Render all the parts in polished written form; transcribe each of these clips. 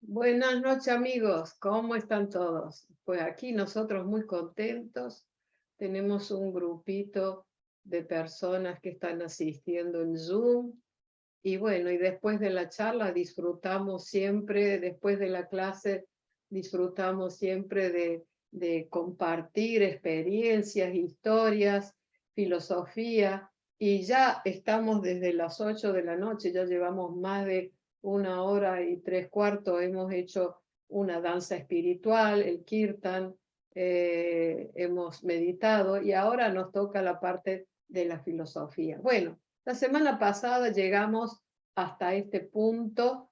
Buenas noches amigos, ¿cómo están todos? Pues aquí nosotros muy contentos, tenemos un grupito de personas que están asistiendo en Zoom y bueno, y después de la charla disfrutamos siempre, después de la clase disfrutamos siempre de compartir experiencias, historias, filosofía y ya estamos desde las 8 de la noche, ya llevamos más de 1 hora y 3/4, hemos hecho una danza espiritual, el kirtan, hemos meditado y ahora nos toca la parte de la filosofía. Bueno, la semana pasada llegamos hasta este punto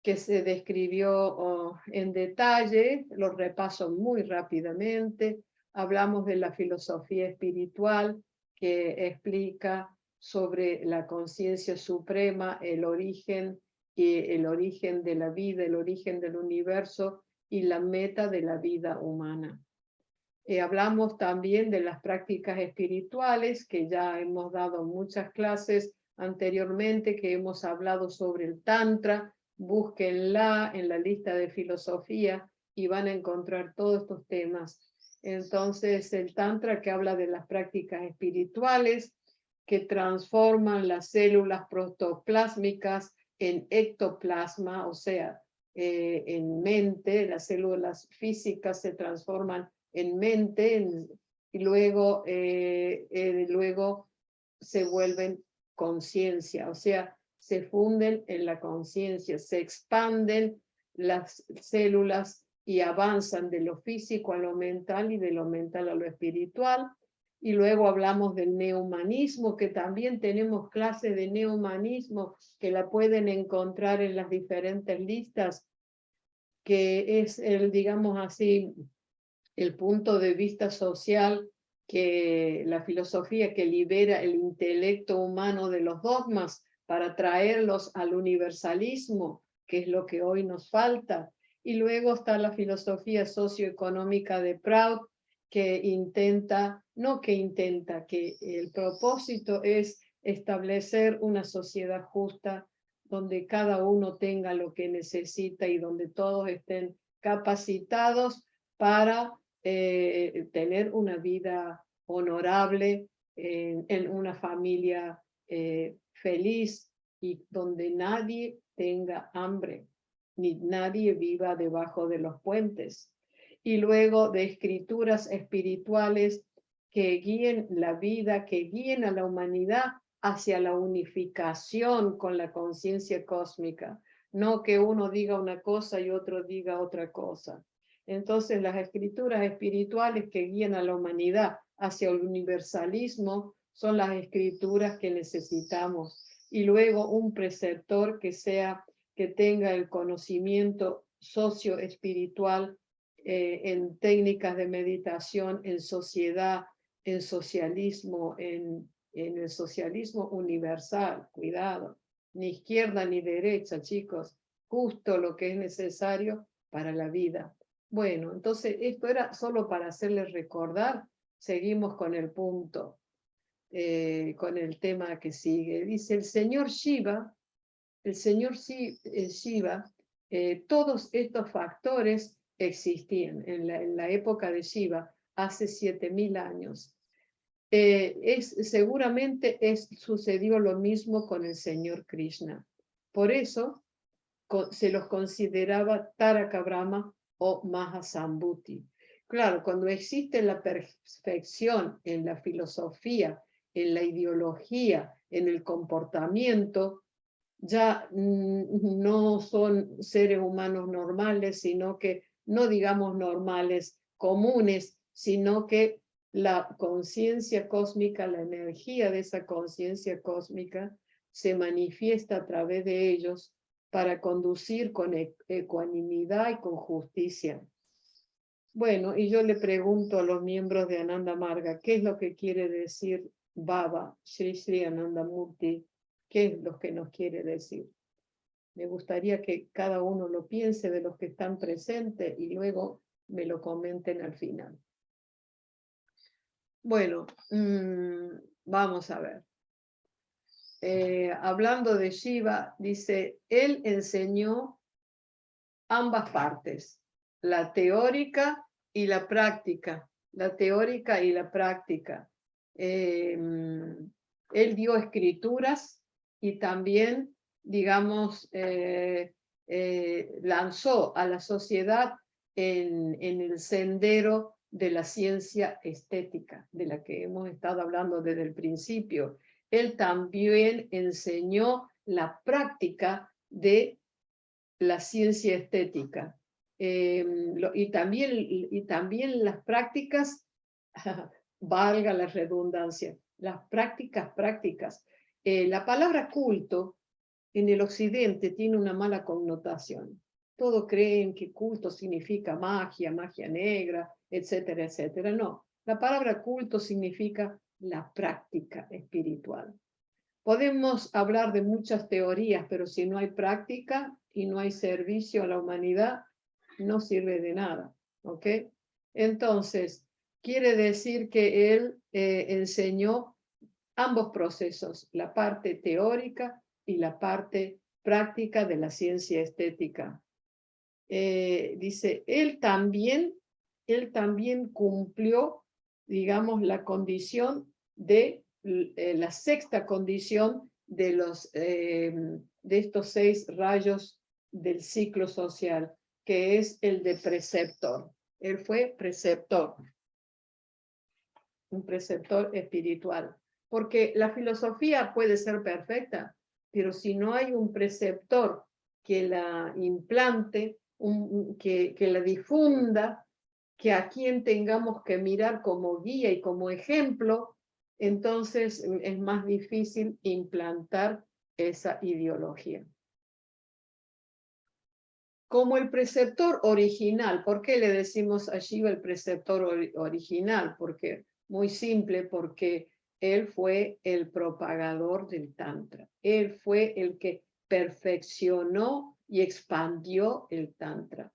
que se describió en detalle, lo repaso muy rápidamente. Hablamos de la filosofía espiritual que explica sobre la conciencia suprema, el origen de la vida, el origen del universo y la meta de la vida humana. Hablamos también de las prácticas espirituales, que ya hemos dado muchas clases anteriormente, que hemos hablado sobre el Tantra. Búsquenla en la lista de filosofía y van a encontrar todos estos temas. Entonces, el Tantra que habla de las prácticas espirituales que transforman las células protoplásmicas en ectoplasma, o sea, en mente, las células físicas se transforman en mente y luego se vuelven conciencia, o sea, se funden en la conciencia, se expanden las células y avanzan de lo físico a lo mental y de lo mental a lo espiritual. Y luego hablamos del neohumanismo, que también tenemos clases de neohumanismo que la pueden encontrar en las diferentes listas, que es el, digamos así, el punto de vista social, que la filosofía que libera el intelecto humano de los dogmas para traerlos al universalismo, que es lo que hoy nos falta. Y luego está la filosofía socioeconómica de Proud, que que el propósito es establecer una sociedad justa donde cada uno tenga lo que necesita y donde todos estén capacitados para tener una vida honorable en una familia feliz y donde nadie tenga hambre, ni nadie viva debajo de los puentes. Y luego de escrituras espirituales que guíen la vida, que guíen a la humanidad hacia la unificación con la conciencia cósmica, no que uno diga una cosa y otro diga otra cosa. Entonces, las escrituras espirituales que guían a la humanidad hacia el universalismo son las escrituras que necesitamos. Y luego un preceptor que tenga el conocimiento socioespiritual en técnicas de meditación, en sociedad, en socialismo, en el socialismo universal. Cuidado, ni izquierda ni derecha, chicos, justo lo que es necesario para la vida. Bueno, entonces esto era solo para hacerles recordar. Seguimos con el punto, con el tema que sigue. Dice el señor Shiva, todos estos factores existían en la época de Shiva, hace 7000 años. Seguramente sucedió lo mismo con el señor Krishna. Por eso se los consideraba Taraka Brahma o Mahasambhuti. Claro, cuando existe la perfección en la filosofía, en la ideología, en el comportamiento, ya no son seres humanos normales, sino que, no digamos normales, comunes, sino que la conciencia cósmica, la energía de esa conciencia cósmica se manifiesta a través de ellos para conducir con ecuanimidad y con justicia. Bueno, y yo le pregunto a los miembros de Ananda Marga, ¿qué es lo que quiere decir Baba, Sri Sri Ananda Murti? ¿Qué es lo que nos quiere decir? Me gustaría que cada uno lo piense de los que están presentes y luego me lo comenten al final. Bueno, vamos a ver. Hablando de Shiva, dice, él enseñó ambas partes, la teórica y la práctica, la teórica y la práctica. Él dio escrituras y también, digamos, lanzó a la sociedad en el sendero de la ciencia estética, de la que hemos estado hablando desde el principio. Él también enseñó la práctica de la ciencia estética. Y también las prácticas, valga la redundancia, las prácticas. La palabra culto en el occidente tiene una mala connotación. Todos creen que culto significa magia, magia negra, etcétera, etcétera. No, la palabra culto significa la práctica espiritual. Podemos hablar de muchas teorías, pero si no hay práctica y no hay servicio a la humanidad, no sirve de nada, ¿ok? Entonces, quiere decir que él enseñó ambos procesos, la parte teórica y la parte práctica de la ciencia estética. Dice, él también cumplió, digamos, la condición de la sexta condición de estos 6 rayos del ciclo social, que es el de preceptor. Él fue preceptor, un preceptor espiritual, porque la filosofía puede ser perfecta, pero si no hay un preceptor que la implante, que la difunda, que a quien tengamos que mirar como guía y como ejemplo, entonces es más difícil implantar esa ideología. Como el preceptor original, ¿por qué le decimos a Shiva el preceptor original? Porque, muy simple, porque él fue el propagador del Tantra. Él fue el que perfeccionó y expandió el Tantra.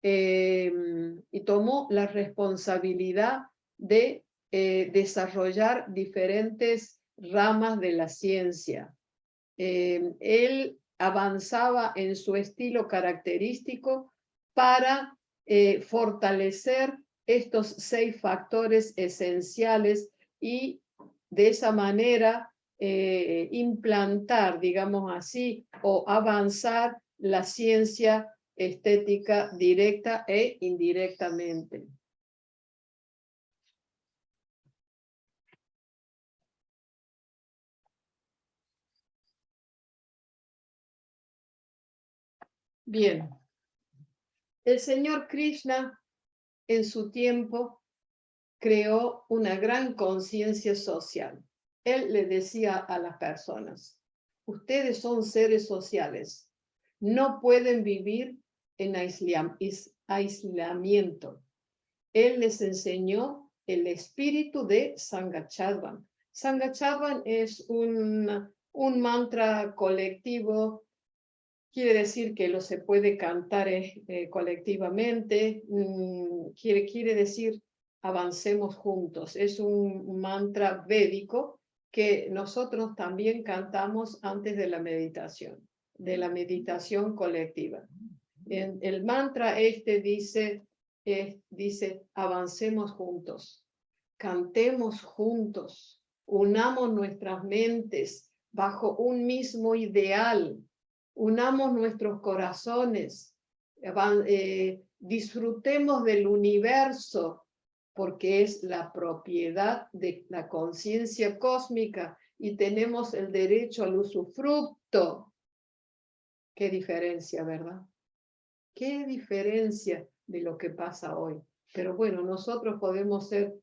Y tomó la responsabilidad de desarrollar diferentes ramas de la ciencia. Él avanzaba en su estilo característico para fortalecer estos 6 factores esenciales y de esa manera implantar, digamos así, o avanzar la ciencia estética directa e indirectamente. Bien, el señor Krishna en su tiempo creó una gran conciencia social. Él le decía a las personas, ustedes son seres sociales, no pueden vivir en aislamiento. Él les enseñó el espíritu de Sangachadvan. Sangachadvan es un mantra colectivo. Quiere decir que lo se puede cantar colectivamente, quiere decir avancemos juntos. Es un mantra védico que nosotros también cantamos antes de la meditación colectiva. El mantra dice, avancemos juntos, cantemos juntos, unamos nuestras mentes bajo un mismo ideal, unamos nuestros corazones, disfrutemos del universo, porque es la propiedad de la conciencia cósmica y tenemos el derecho al usufructo. Qué diferencia, ¿verdad? Qué diferencia de lo que pasa hoy. Pero bueno, nosotros podemos ser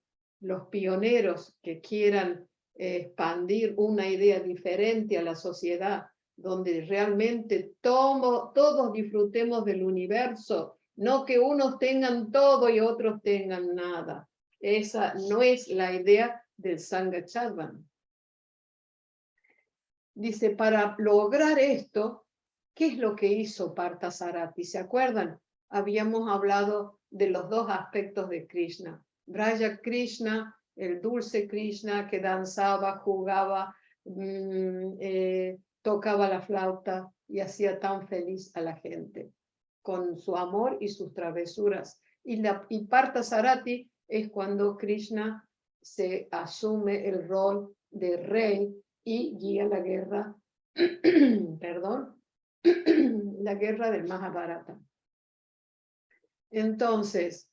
los pioneros que quieran expandir una idea diferente a la sociedad, donde realmente todos disfrutemos del universo, no que unos tengan todo y otros tengan nada. Esa no es la idea del Sangachadvan. Dice, para lograr esto, ¿qué es lo que hizo Parthasarathi? ¿Se acuerdan? Habíamos hablado de los 2 aspectos de Krishna. Braja Krishna, el dulce Krishna que danzaba, jugaba, tocaba la flauta y hacía tan feliz a la gente. con su amor y sus travesuras. Y Parthasarathi es cuando Krishna se asume el rol de rey y guía la guerra, perdón, la guerra del Mahabharata. Entonces,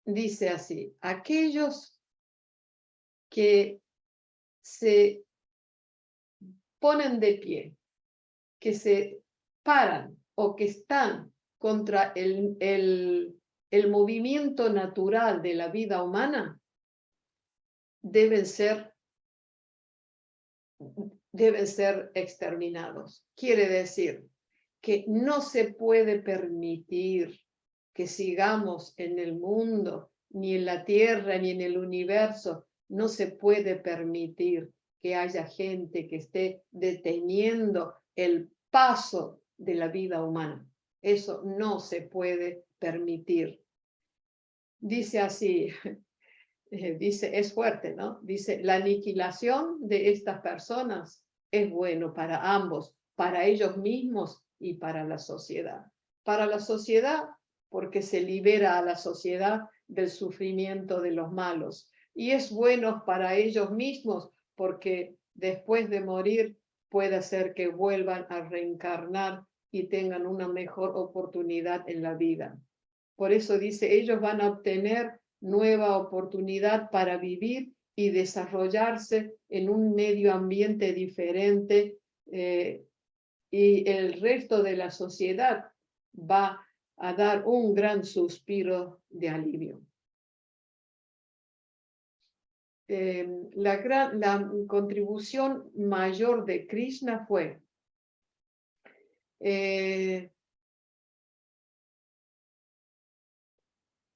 dice así, aquellos que se ponen de pie, que se paran o que están contra el movimiento natural de la vida humana, deben ser exterminados. Quiere decir que no se puede permitir que sigamos en el mundo, ni en la tierra, ni en el universo. No se puede permitir que haya gente que esté deteniendo el paso de la vida humana. Eso no se puede permitir. Dice así, dice, es fuerte, ¿no? Dice, la aniquilación de estas personas es bueno para ambos, para ellos mismos y para la sociedad. Para la sociedad, porque se libera a la sociedad del sufrimiento de los malos. Y es bueno para ellos mismos, porque después de morir puede ser que vuelvan a reencarnar y tengan una mejor oportunidad en la vida. Por eso dice, ellos van a obtener nueva oportunidad para vivir y desarrollarse en un medio ambiente diferente, y el resto de la sociedad va a dar un gran suspiro de alivio. La contribución mayor de Krishna fue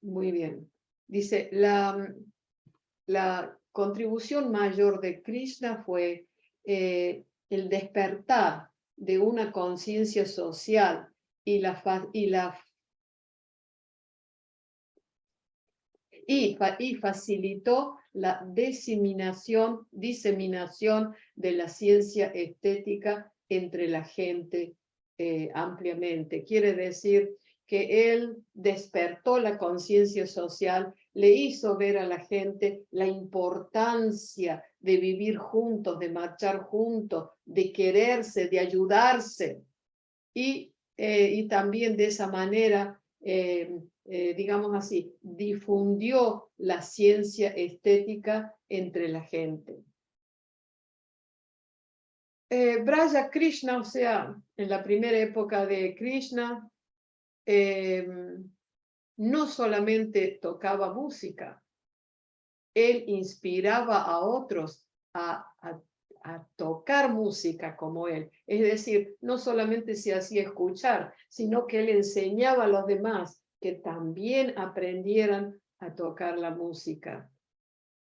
muy bien. Dice, la contribución mayor de Krishna fue el despertar de una conciencia social y facilitó la diseminación de la ciencia estética entre la gente ampliamente. Quiere decir que él despertó la conciencia social, le hizo ver a la gente la importancia de vivir juntos, de marchar juntos, de quererse, de ayudarse, y también de esa manera, digamos así, difundió la ciencia estética entre la gente. Braja Krishna, o sea, en la primera época de Krishna, no solamente tocaba música, él inspiraba a otros a tocar música como él. Es decir, no solamente se hacía escuchar, sino que él enseñaba a los demás que también aprendieran a tocar la música.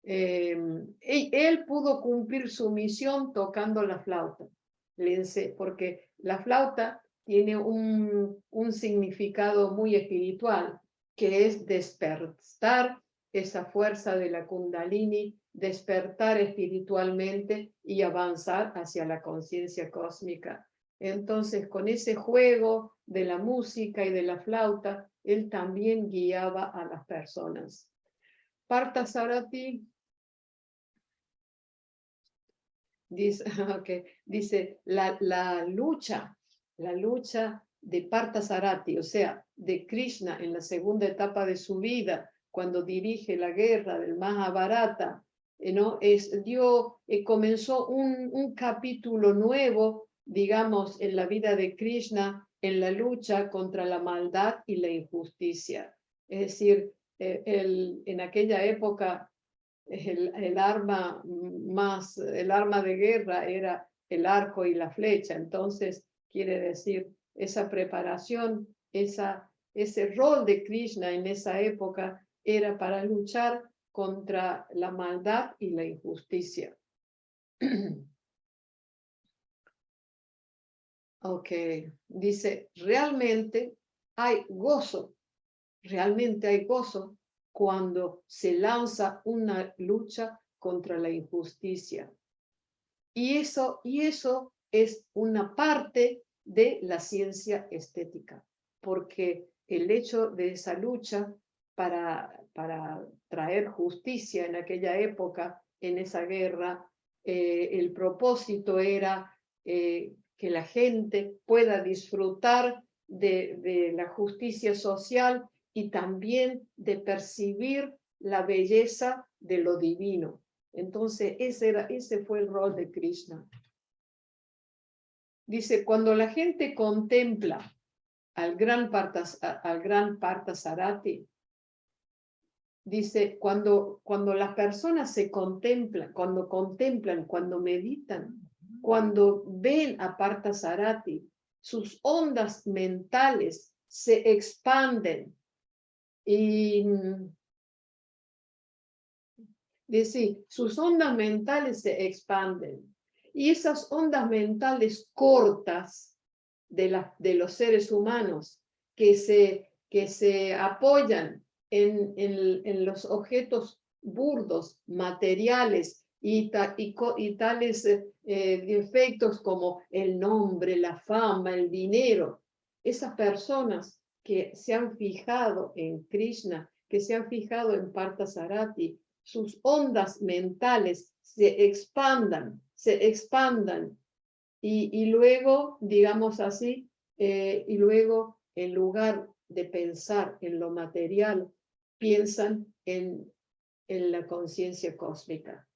Él pudo cumplir su misión tocando la flauta, porque la flauta tiene un significado muy espiritual, que es despertar esa fuerza de la Kundalini, despertar espiritualmente y avanzar hacia la conciencia cósmica. Entonces, con ese juego de la música y de la flauta, él también guiaba a las personas. Parthasarathi dice la lucha de Parthasarathi, o sea, de Krishna en la segunda etapa de su vida, cuando dirige la guerra del Mahabharata, ¿no? Comenzó un capítulo nuevo, digamos, en la vida de Krishna, en la lucha contra la maldad y la injusticia. Es decir, en aquella época el arma de guerra era el arco y la flecha. Entonces, quiere decir, esa preparación, ese rol de Krishna en esa época era para luchar contra la maldad y la injusticia. Ok, dice, realmente hay gozo cuando se lanza una lucha contra la injusticia. Y eso es una parte de la ciencia estética. porque el hecho de esa lucha para traer justicia en aquella época, en esa guerra, el propósito era que la gente pueda disfrutar de la justicia social y también de percibir la belleza de lo divino. Entonces, ese fue el rol de Krishna. Dice, cuando la gente contempla al gran Parthasarathi, dice, cuando las personas se contemplan, cuando meditan, cuando ven a Parthasarathi, sus ondas mentales se expanden y dice, sus ondas mentales se expanden. Y esas ondas mentales cortas de los seres humanos que se apoyan en los objetos burdos, materiales y tales defectos como el nombre, la fama, el dinero. Esas personas que se han fijado en Krishna, que se han fijado en Parthasarathi, sus ondas mentales se expandan y luego, digamos así, y luego en lugar de pensar en lo material, piensan en la conciencia cósmica.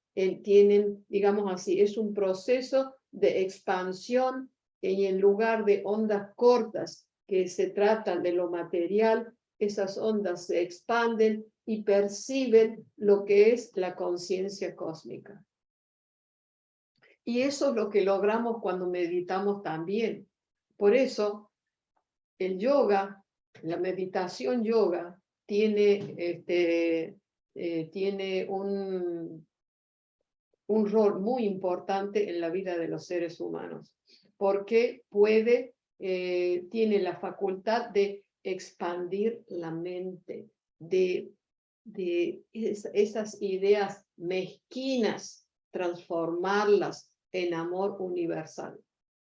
Tienen, digamos así, es un proceso de expansión y en lugar de ondas cortas que se tratan de lo material, esas ondas se expanden y perciben lo que es la conciencia cósmica. Y eso es lo que logramos cuando meditamos también. Por eso, el yoga, la meditación yoga, tiene, tiene un rol muy importante en la vida de los seres humanos, porque tiene la facultad de expandir la mente, de esas ideas mezquinas, transformarlas en amor universal.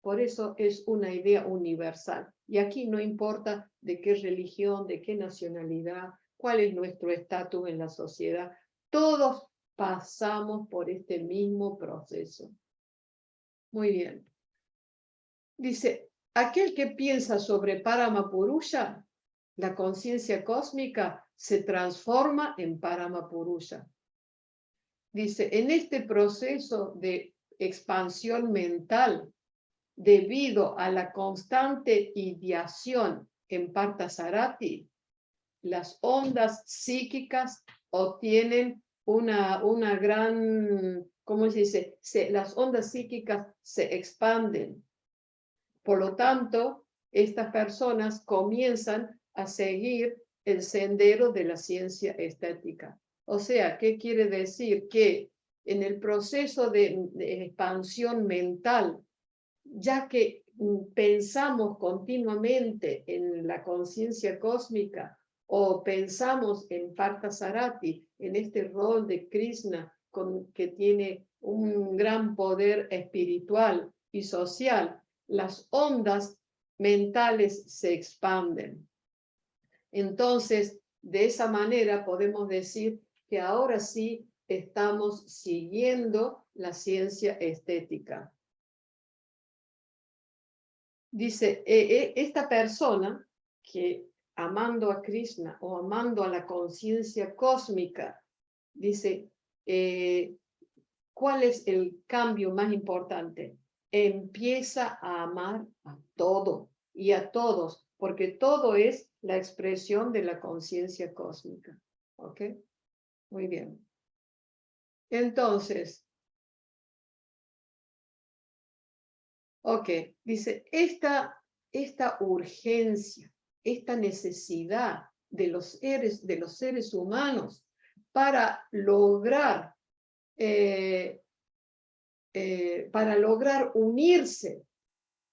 Por eso es una idea universal. Y aquí no importa de qué religión, de qué nacionalidad, cuál es nuestro estatus en la sociedad. Todos pasamos por este mismo proceso. Muy bien. Dice, aquel que piensa sobre Paramapurusha, la conciencia cósmica, se transforma en Paramapurusha. Dice, en este proceso de expansión mental, debido a la constante ideación en Parthasarathi, las ondas psíquicas obtienen una gran, ¿cómo se dice? Las ondas psíquicas se expanden. Por lo tanto, estas personas comienzan a seguir el sendero de la ciencia estética. O sea, ¿qué quiere decir? Que en el proceso de expansión mental, ya que pensamos continuamente en la conciencia cósmica o pensamos en Parthasarathi, en este rol de Krishna que tiene un gran poder espiritual y social, las ondas mentales se expanden. Entonces, de esa manera podemos decir que ahora sí estamos siguiendo la ciencia estética. Dice, esta persona que amando a Krishna o amando a la conciencia cósmica, dice, ¿cuál es el cambio más importante? Empieza a amar a todo y a todos, porque todo es la expresión de la conciencia cósmica. ¿Ok? Muy bien. Entonces, ok, dice, esta urgencia, esta necesidad de los seres humanos para lograr unirse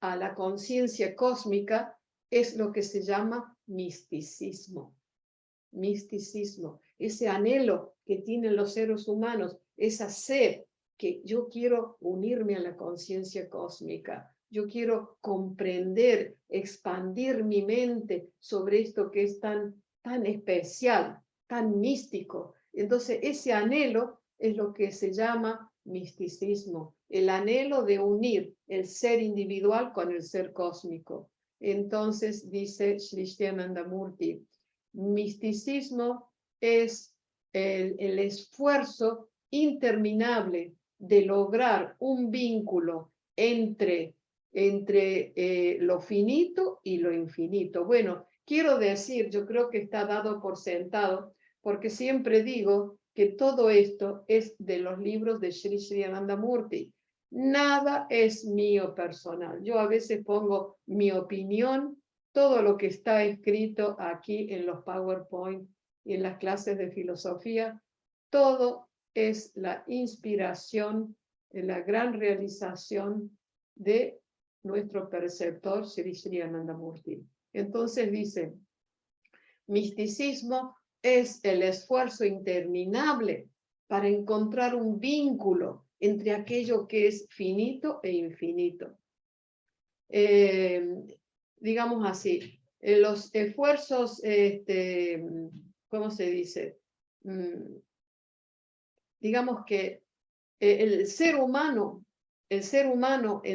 a la conciencia cósmica es lo que se llama misticismo. Misticismo, ese anhelo que tienen los seres humanos, esa sed que yo quiero unirme a la conciencia cósmica, yo quiero comprender, expandir mi mente sobre esto que es tan especial, tan místico. Entonces, ese anhelo es lo que se llama misticismo, el anhelo de unir el ser individual con el ser cósmico. Entonces, dice Srishtiyananda Murti, misticismo es el esfuerzo interminable de lograr un vínculo entre lo finito y lo infinito. Bueno, quiero decir, yo creo que está dado por sentado, porque siempre digo que todo esto es de los libros de Sri Sriananda Murti. Nada es mío personal. Yo a veces pongo mi opinión, todo lo que está escrito aquí en los PowerPoint y en las clases de filosofía, todo es la inspiración, la gran realización de nuestro preceptor Sri Sriananda Murti. Entonces dice, misticismo es el esfuerzo interminable para encontrar un vínculo entre aquello que es finito e infinito. Digamos así, los esfuerzos, ¿cómo se dice? Digamos que el ser humano en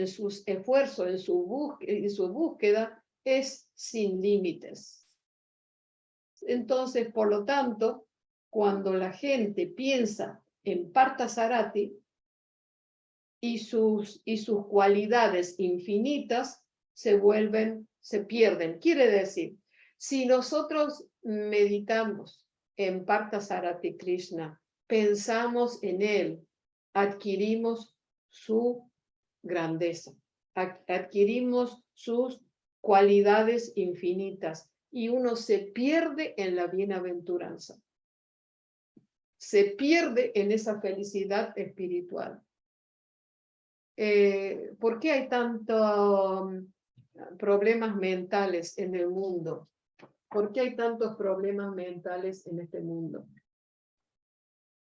sus esfuerzos, en su búsqueda, es sin límites. Entonces, por lo tanto, cuando la gente piensa en Parthasarathi y sus cualidades infinitas, se pierden. Quiere decir, si nosotros meditamos en Parthasarathi Krishna, pensamos en él, adquirimos su grandeza, adquirimos sus cualidades infinitas y uno se pierde en la bienaventuranza, se pierde en esa felicidad espiritual. ¿Por qué hay tantos problemas mentales en el mundo? ¿Por qué hay tantos problemas mentales en este mundo?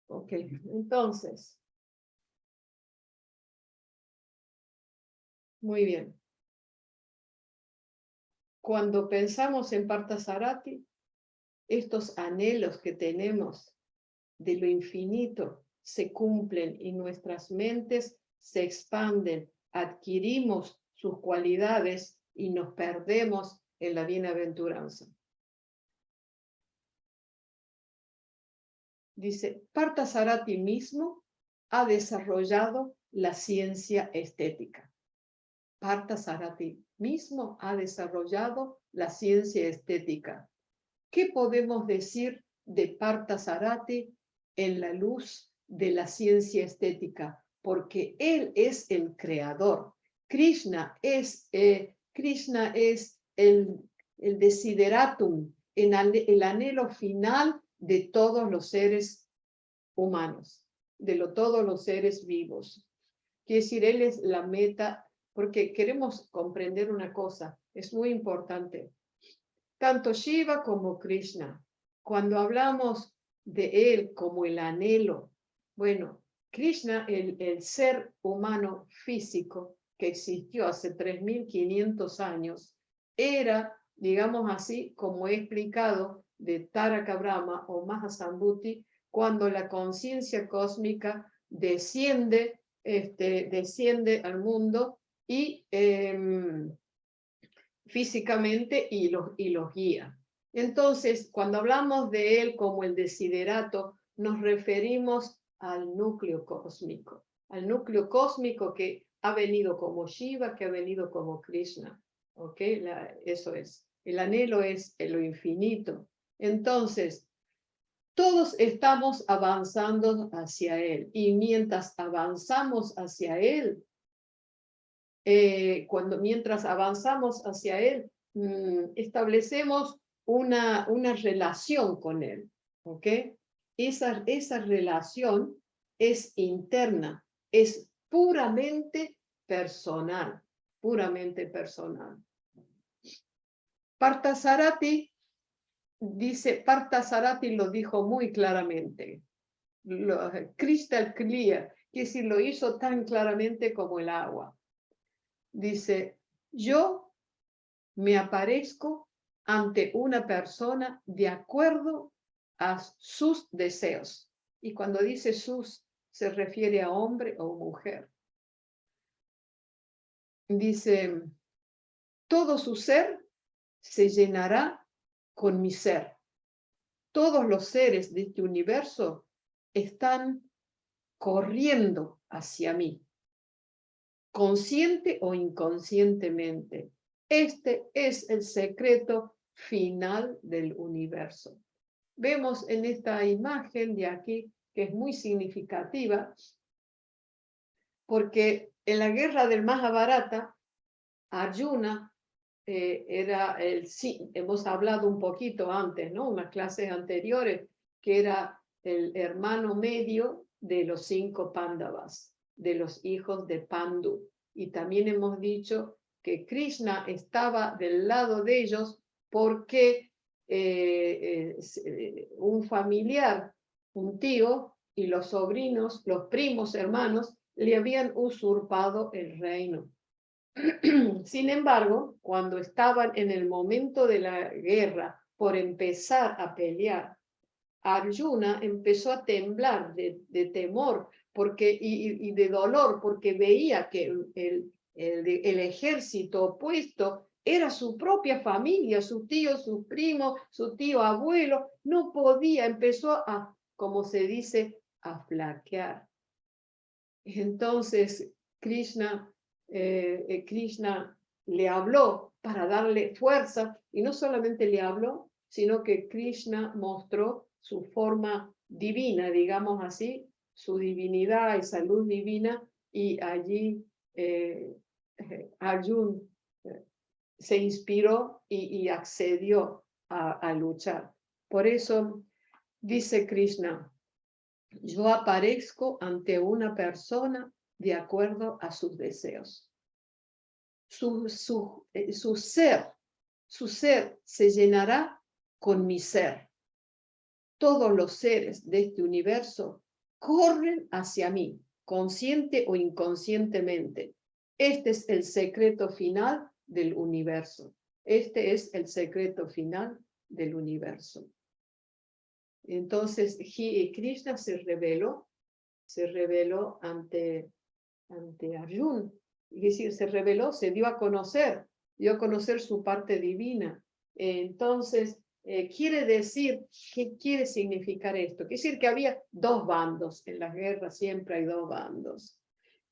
Ok, entonces, muy bien. Cuando pensamos en Parthasarathi, estos anhelos que tenemos de lo infinito se cumplen y nuestras mentes se expanden, adquirimos sus cualidades y nos perdemos en la bienaventuranza. Dice, Parthasarathi mismo ha desarrollado la ciencia estética. Parthasarathi mismo ha desarrollado la ciencia estética. ¿Qué podemos decir de Parthasarathi en la luz de la ciencia estética? Porque él es el creador. Krishna es el desideratum, el anhelo final de todos los seres humanos, de todos los seres vivos. Quiere decir, él es la meta, porque queremos comprender una cosa, es muy importante. Tanto Shiva como Krishna, cuando hablamos de él como el anhelo, bueno, Krishna, el ser humano físico que existió hace 3.500 años, era, digamos así, como he explicado, de Taraka Brahma o Mahasambhuti, cuando la conciencia cósmica desciende al mundo y físicamente y los guía. Entonces, cuando hablamos de él como el desiderato, nos referimos al núcleo cósmico que ha venido como Shiva, que ha venido como Krishna. ¿Ok? Eso es. El anhelo es lo infinito. Entonces, todos estamos avanzando hacia él y mientras avanzamos hacia él, mientras avanzamos hacia él, establecemos una relación con él, ¿ok? Esa relación es interna, es puramente personal, puramente personal. Parthasarathi lo dijo muy claramente, crystal clear, que si lo hizo tan claramente como el agua. dice, yo me aparezco ante una persona de acuerdo a sus deseos. Y cuando dice sus, se refiere a hombre o mujer. Dice, todo su ser se llenará con mi ser. Todos los seres de este universo están corriendo hacia mí, consciente o inconscientemente. Este es el secreto final del universo. Vemos en esta imagen de aquí, que es muy significativa, porque en la guerra del Mahabharata, Arjuna era hemos hablado un poquito antes, ¿no? Unas clases anteriores, que era el hermano medio de los 5 Pándavas, de los hijos de Pandu. Y también hemos dicho que Krishna estaba del lado de ellos porque un familiar, un tío y los sobrinos, los primos hermanos, le habían usurpado el reino. Sin embargo, cuando estaban en el momento de la guerra por empezar a pelear, Arjuna empezó a temblar de temor y de dolor porque veía que el ejército opuesto era su propia familia, su tío, su primo, su tío abuelo. No podía, empezó a, como se dice, a flaquear. Entonces Krishna le habló para darle fuerza, y no solamente le habló, sino que Krishna mostró su forma divina, digamos así, su divinidad, esa luz divina, y allí Arjuna se inspiró y accedió a luchar. Por eso dice Krishna, yo aparezco ante una persona de acuerdo a sus deseos. Su ser se llenará con mi ser. Todos los seres de este universo corren hacia mí, consciente o inconscientemente. Este es el secreto final del universo. Este es el secreto final del universo. Entonces, Krishna se reveló ante Arjuna. Es decir, se reveló, se dio a conocer su parte divina. Entonces, quiere decir, ¿qué quiere significar esto? Quiere decir que había 2 bandos, en las guerras siempre hay 2 bandos.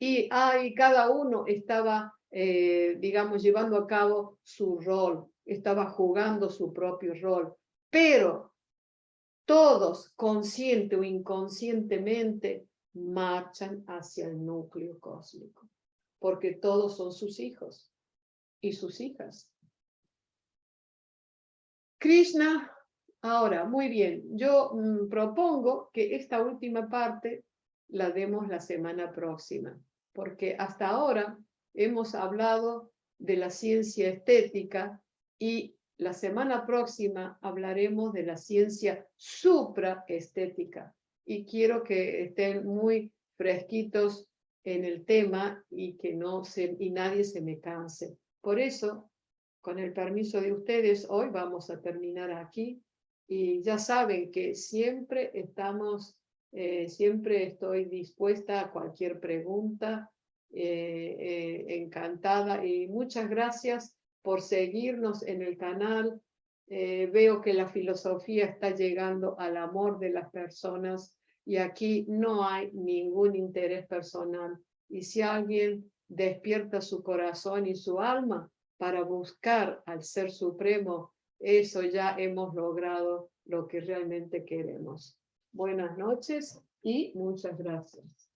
Y cada uno estaba, digamos, llevando a cabo su rol, estaba jugando su propio rol. Pero todos, consciente o inconscientemente, marchan hacia el núcleo cósmico, porque todos son sus hijos y sus hijas. Krishna, ahora, muy bien, yo propongo que esta última parte la demos la semana próxima, porque hasta ahora hemos hablado de la ciencia estética y la semana próxima hablaremos de la ciencia supraestética. Y quiero que estén muy fresquitos en el tema y que nadie se me canse. Por eso, con el permiso de ustedes, hoy vamos a terminar aquí. Y ya saben que siempre estoy dispuesta a cualquier pregunta, encantada. Y muchas gracias por seguirnos en el canal. Veo que la filosofía está llegando al amor de las personas y aquí no hay ningún interés personal. Y si alguien despierta su corazón y su alma para buscar al Ser Supremo, eso ya hemos logrado lo que realmente queremos. Buenas noches y muchas gracias.